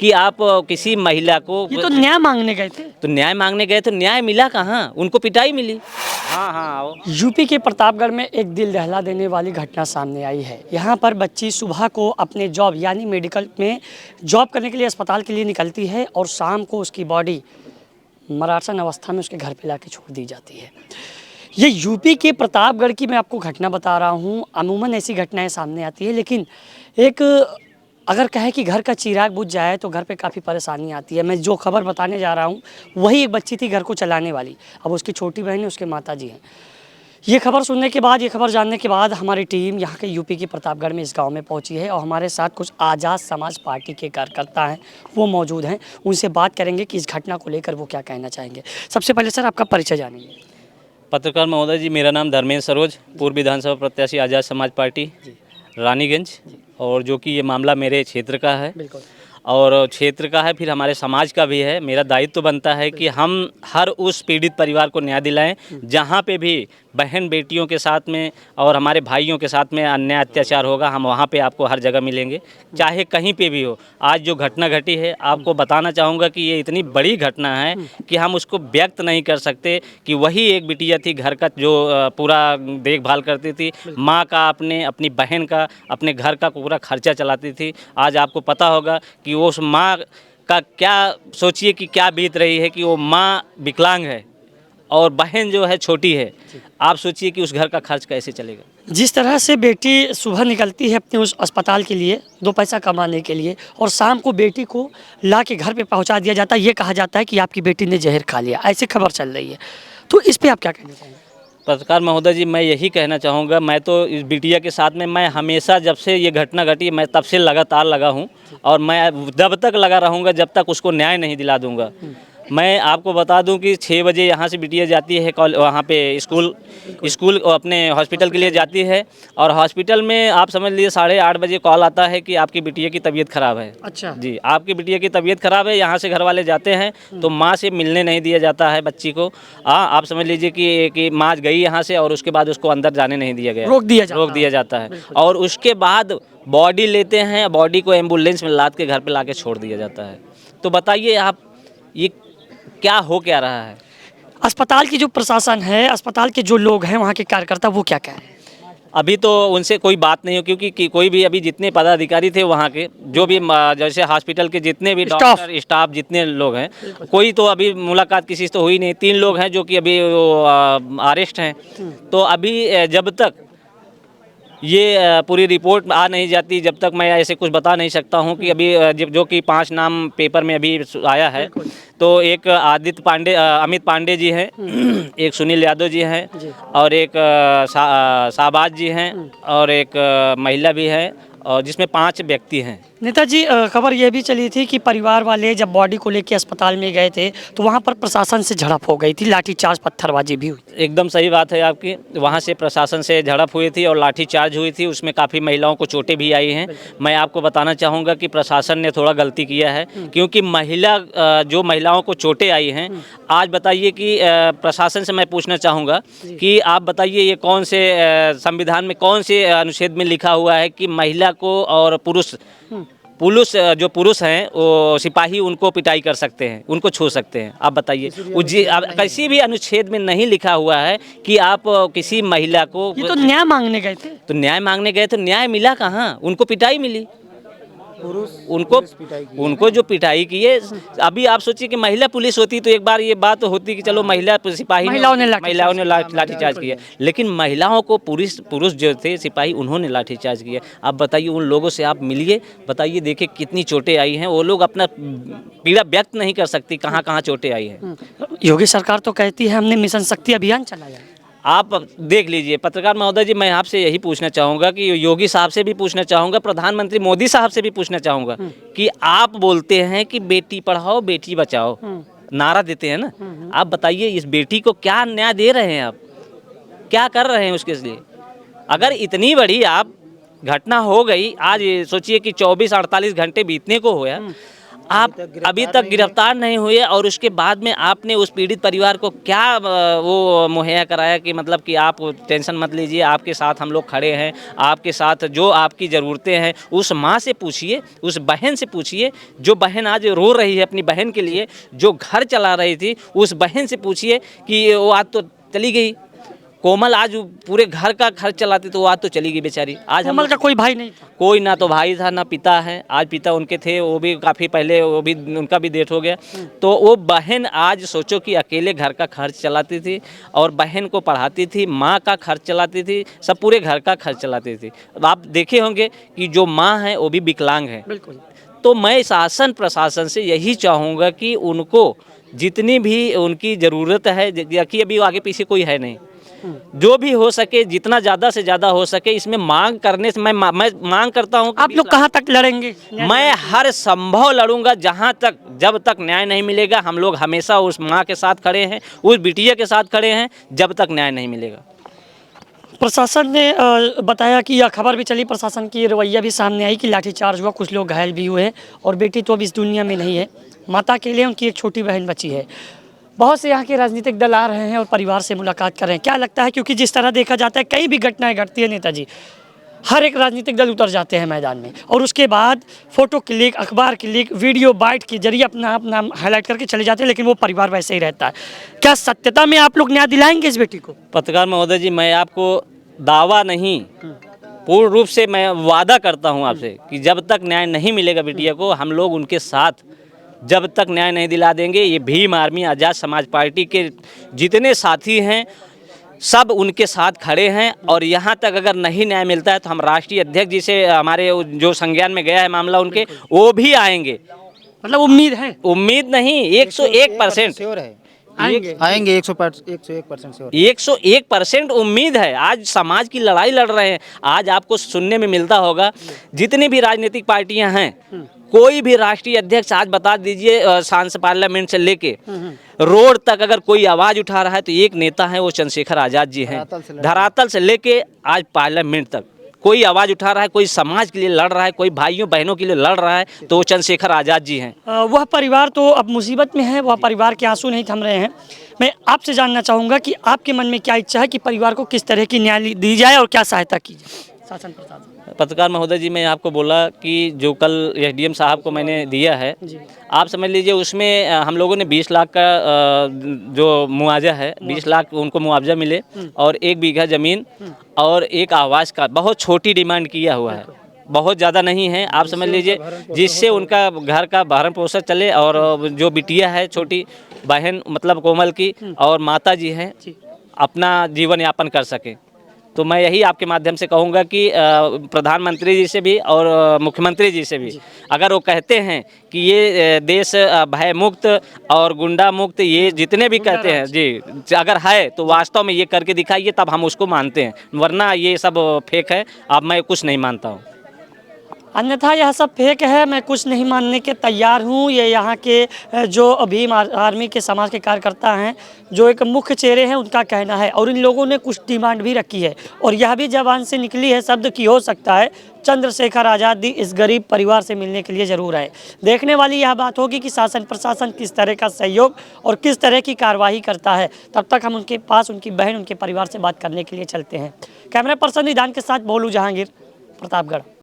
कि आप किसी महिला को, ये तो न्याय मांगने गए थे। तो न्याय मांगने गए तो न्याय मिला कहाँ, उनको पिटाई मिली। हाँ हाँ आओ। यूपी के प्रतापगढ़ में एक दिल दहला देने वाली घटना सामने आई है। यहाँ पर बच्ची सुबह को अपने जॉब यानी मेडिकल में जॉब करने के लिए अस्पताल के लिए निकलती है और शाम को उसकी बॉडी मरासन अवस्था में उसके घर पे लाके छोड़ दी जाती है। ये यूपी के प्रतापगढ़ की मैं आपको घटना बता रहा हूँ। अमूमन ऐसी घटनाएं सामने आती है, लेकिन एक अगर कहे कि घर का चिराग बुझ जाए तो घर पे काफ़ी परेशानी आती है। मैं जो खबर बताने जा रहा हूँ वही एक बच्ची थी घर को चलाने वाली। अब उसकी छोटी बहन है, उसके माताजी हैं। ये खबर सुनने के बाद, ये खबर जानने के बाद हमारी टीम यहाँ के यूपी के प्रतापगढ़ में इस गांव में पहुँची है और हमारे साथ कुछ आज़ाद समाज पार्टी के कार्यकर्ता हैं, वो मौजूद हैं। उनसे बात करेंगे कि इस घटना को लेकर वो क्या कहना चाहेंगे। सबसे पहले सर आपका परिचय जानेंगे। पत्रकार महोदय जी, मेरा नाम धर्मेंद्र सरोज, पूर्व विधानसभा प्रत्याशी आज़ाद समाज पार्टी रानीगंज, और जो कि ये मामला मेरे क्षेत्र का है बिल्कुल। और क्षेत्र का है, फिर हमारे समाज का भी है। मेरा दायित्व तो बनता है कि हम हर उस पीड़ित परिवार को न्याय दिलाएं जहां पे भी बहन बेटियों के साथ में और हमारे भाइयों के साथ में अन्याय अत्याचार होगा, हम वहां पे आपको हर जगह मिलेंगे, चाहे कहीं पे भी हो। आज जो घटना घटी है, आपको बताना चाहूँगा कि ये इतनी बड़ी घटना है कि हम उसको व्यक्त नहीं कर सकते। कि वही एक बिटिया थी घर का, जो पूरा देखभाल करती थी, माँ का, अपनी बहन का, अपने घर का पूरा खर्चा चलाती थी। आज आपको पता होगा कि उस माँ का क्या, सोचिए कि क्या बीत रही है कि वो माँ विकलांग है और बहन जो है छोटी है। आप सोचिए कि उस घर का खर्च कैसे चलेगा। जिस तरह से बेटी सुबह निकलती है अपने उस अस्पताल के लिए, 2 पैसा कमाने के लिए, और शाम को बेटी को ला के घर पे पहुंचा दिया जाता है। ये कहा जाता है कि आपकी बेटी ने जहर खा लिया, ऐसी खबर चल रही है। तो इस पे आप क्या कहना चाहेंगे? पत्रकार महोदय जी, मैं यही कहना चाहूँगा, मैं तो इस बिटिया के साथ में, मैं हमेशा जब से ये घटना घटी मैं तब से लगातार लगा हूँ और मैं जब तक लगा रहूँगा जब तक उसको न्याय नहीं दिला दूँगा। मैं आपको बता दूं कि 6 बजे यहाँ से बिटिया जाती है वहाँ पे स्कूल अपने हॉस्पिटल के लिए जाती है, और हॉस्पिटल में आप समझ लीजिए 8:30 बजे कॉल आता है कि आपकी बिटिया की तबीयत ख़राब है। अच्छा जी, आपकी बिटिया की तबीयत ख़राब है। यहाँ से घर वाले जाते हैं तो माँ से मिलने नहीं दिया जाता है बच्ची को। आप समझ लीजिए कि माँ गई यहाँ से और उसके बाद उसको अंदर जाने नहीं दिया गया, रोक दिया जाता है। और उसके बाद बॉडी लेते हैं, बॉडी को एम्बुलेंस में लाद के घर पर ला के छोड़ दिया जाता है। तो बताइए आप, ये क्या रहा है। अस्पताल की जो प्रशासन है, अस्पताल के जो लोग हैं, वहाँ के कार्यकर्ता, वो क्या कह रहे हैं? अभी तो उनसे कोई बात नहीं हो, क्योंकि कोई भी अभी जितने पदाधिकारी थे वहाँ के, जो भी जैसे हॉस्पिटल के जितने भी डॉक्टर स्टाफ जितने लोग हैं, कोई तो अभी मुलाकात किसी से तो हुई नहीं। 3 लोग हैं जो कि अभी अरेस्ट हैं। तो अभी जब तक ये पूरी रिपोर्ट आ नहीं जाती, जब तक मैं ऐसे कुछ बता नहीं सकता हूं। कि अभी जो कि 5 नाम पेपर में अभी आया है, तो एक अमित पांडे जी हैं, एक सुनील यादव जी हैं, और एक शाहबाज जी हैं, और एक महिला भी है, और जिसमें 5 व्यक्ति हैं। नेताजी, खबर यह भी चली थी कि परिवार वाले जब बॉडी को लेकर अस्पताल में गए थे तो वहां पर प्रशासन से झड़प हो गई थी, लाठीचार्ज पत्थरबाजी भी हुई। एकदम सही बात है आपकी। वहाँ से प्रशासन से झड़प हुई थी और लाठीचार्ज हुई थी, उसमें काफ़ी महिलाओं को चोटें भी आई हैं। मैं आपको बताना चाहूँगा कि प्रशासन ने थोड़ा गलती किया है, क्योंकि जो महिलाओं को चोटें आई हैं, आज बताइए कि प्रशासन से मैं पूछना चाहूँगा कि आप बताइए ये कौन से संविधान में कौन से अनुच्छेद में लिखा हुआ है कि महिला को और जो पुरुष हैं वो सिपाही उनको पिटाई कर सकते हैं, उनको छू सकते हैं। आप बताइए, किसी भी अनुच्छेद में नहीं लिखा हुआ है कि आप किसी महिला को। ये तो न्याय मांगने गए थे। तो न्याय मांगने गए तो न्याय मिला कहाँ, उनको पिटाई मिली। उनको जो पिटाई की है, अभी आप सोचिए कि महिला पुलिस होती तो एक बार ये बात होती कि चलो महिला सिपाही, महिलाओं ने लाठीचार्ज किया, लेकिन महिलाओं को पुरुष जो थे सिपाही, उन्होंने लाठीचार्ज किया। आप बताइए, उन लोगों से आप मिलिए, बताइए, देखिए कितनी चोटें आई हैं। वो लोग अपना पीड़ा व्यक्त नहीं कर सकती, कहाँ कहाँ चोटें आई हैं। योगी सरकार तो कहती है हमने मिशन शक्ति अभियान चलाया। आप देख लीजिए पत्रकार महोदय जी, मैं आपसे यही पूछना चाहूँगा कि योगी साहब से भी पूछना चाहूँगा, प्रधानमंत्री मोदी साहब से भी पूछना चाहूँगा कि आप बोलते हैं कि बेटी पढ़ाओ बेटी बचाओ, नारा देते हैं ना, आप बताइए इस बेटी को क्या न्याय दे रहे हैं, आप क्या कर रहे हैं उसके लिए। अगर इतनी बड़ी आप घटना हो गई, आज सोचिए कि 24-48 घंटे बीतने को होया, आप अभी तक गिरफ्तार नहीं हुए और उसके बाद में आपने उस पीड़ित परिवार को क्या वो मुहैया कराया कि मतलब कि आप टेंशन मत लीजिए, आपके साथ हम लोग खड़े हैं, आपके साथ जो आपकी ज़रूरतें हैं उस माँ से पूछिए, उस बहन से पूछिए, जो बहन आज रो रही है अपनी बहन के लिए, जो घर चला रही थी उस बहन से पूछिए कि वो आज तो चली गई। कोमल आज पूरे घर का खर्च चलाती तो वो आज तो चली गई बेचारी। आज हम कोमल का कोई भाई नहीं था? कोई ना तो भाई था ना पिता है। आज पिता उनके थे, वो भी काफ़ी पहले, वो भी उनका भी डेथ हो गया। तो वो बहन आज सोचो कि अकेले घर का खर्च चलाती थी और बहन को पढ़ाती थी, माँ का खर्च चलाती थी, सब पूरे घर का खर्च चलाती थी। अब आप देखे होंगे कि जो माँ है वो भी विकलांग है। बिल्कुल। तो मैं शासन प्रशासन से यही चाहूँगा कि उनको जितनी भी उनकी ज़रूरत है, कि अभी आगे पीछे कोई है नहीं, जो भी हो सके जितना ज़्यादा से ज़्यादा हो सके इसमें मांग करने से मैं मांग करता हूँ कि आप लोग कहाँ तक लड़ेंगे? मैं हर संभव लड़ूंगा, जहाँ तक जब तक न्याय नहीं मिलेगा। हम लोग हमेशा उस माँ के साथ खड़े हैं, उस बिटिया के साथ खड़े हैं, जब तक न्याय नहीं मिलेगा। प्रशासन ने बताया कि यह खबर भी चली, प्रशासन की रवैया भी सामने आई कि लाठीचार्ज हुआ, कुछ लोग घायल भी हुए और बेटी तो अब इस दुनिया में नहीं है। माता के लिए उनकी एक छोटी बहन बची है। बहुत से यहाँ के राजनीतिक दल आ रहे हैं और परिवार से मुलाकात कर रहे हैं। क्या लगता है, क्योंकि जिस तरह देखा जाता है कई भी घटनाएं घटती है नेताजी, हर एक राजनीतिक दल उतर जाते हैं मैदान में और उसके बाद फोटो क्लिक, अखबार क्लिक, वीडियो बाइट के जरिए अपना अपना हाईलाइट करके चले जाते हैं, लेकिन वो परिवार वैसे ही रहता है। क्या सत्यता में आप लोग न्याय दिलाएंगे इस बेटी को? पत्रकार महोदय जी, मैं आपको दावा नहीं, पूर्ण रूप से मैं वादा करता हूं आपसे कि जब तक न्याय नहीं मिलेगा बिटिया को, हम लोग उनके साथ जब तक न्याय नहीं दिला देंगे। ये भीम आर्मी आज़ाद समाज पार्टी के जितने साथी हैं सब उनके साथ खड़े हैं और यहाँ तक अगर नहीं न्याय मिलता है तो हम राष्ट्रीय अध्यक्ष जी से, हमारे जो संज्ञान में गया है मामला उनके, वो भी आएंगे। मतलब उम्मीद है? उम्मीद नहीं, 101% आएंगे 101% श्योर। 101% उम्मीद है। आज समाज की लड़ाई लड़ रहे हैं। आज आपको सुनने में मिलता होगा जितनी भी राजनीतिक पार्टियां हैं, कोई भी राष्ट्रीय अध्यक्ष आज बता दीजिए, सांसद पार्लियामेंट से लेके रोड तक अगर कोई आवाज उठा रहा है तो एक नेता है, वो चंद्रशेखर आजाद जी हैं। धरातल से लेके आज पार्लियामेंट तक कोई आवाज़ उठा रहा है, कोई समाज के लिए लड़ रहा है, कोई भाइयों बहनों के लिए लड़ रहा है, तो वो चंद्रशेखर आज़ाद जी हैं। वह परिवार तो अब मुसीबत में है, वह परिवार के आंसू नहीं थम रहे हैं। मैं आपसे जानना चाहूँगा कि आपके मन में क्या इच्छा है कि परिवार को किस तरह की न्याय दी जाए और क्या सहायता की जाए? शासन प्रशासन। पत्रकार महोदय जी, मैं आपको बोला कि जो कल एसडीएम साहब को मैंने दिया है, आप समझ लीजिए उसमें हम लोगों ने 20 लाख का जो मुआवजा है, 20 लाख उनको मुआवजा मिले और 1 बीघा ज़मीन और एक आवास का बहुत छोटी डिमांड किया हुआ है, बहुत ज़्यादा नहीं है। आप समझ लीजिए जिससे उनका घर का भरण पोषण चले और जो बिटिया है छोटी बहन मतलब कोमल की और माता जी हैं अपना जीवन यापन कर सके। तो मैं यही आपके माध्यम से कहूँगा कि प्रधानमंत्री जी से भी और मुख्यमंत्री जी से भी, अगर वो कहते हैं कि ये देश भय मुक्त और गुंडा मुक्त, ये जितने भी कहते हैं जी, अगर है तो वास्तव में ये करके दिखाइए, तब हम उसको मानते हैं, वरना ये सब फेक है। अब मैं कुछ नहीं मानता हूँ। अन्यथा यह सब फेक है, मैं कुछ नहीं मानने के तैयार हूँ। ये यहाँ के जो भीम आर्मी के समाज के कार्यकर्ता हैं, जो एक मुख्य चेहरे हैं, उनका कहना है। और इन लोगों ने कुछ डिमांड भी रखी है और यह भी जबान से निकली है शब्द की हो सकता है चंद्रशेखर आज़ाद इस गरीब परिवार से मिलने के लिए ज़रूर आए। देखने वाली यह बात होगी कि शासन प्रशासन किस तरह का सहयोग और किस तरह की कार्रवाई करता है। तब तक हम उनके पास, उनकी बहन, उनके परिवार से बात करने के लिए चलते हैं। कैमरा पर्सन निदान के साथ बोलू जहांगीर, प्रतापगढ़।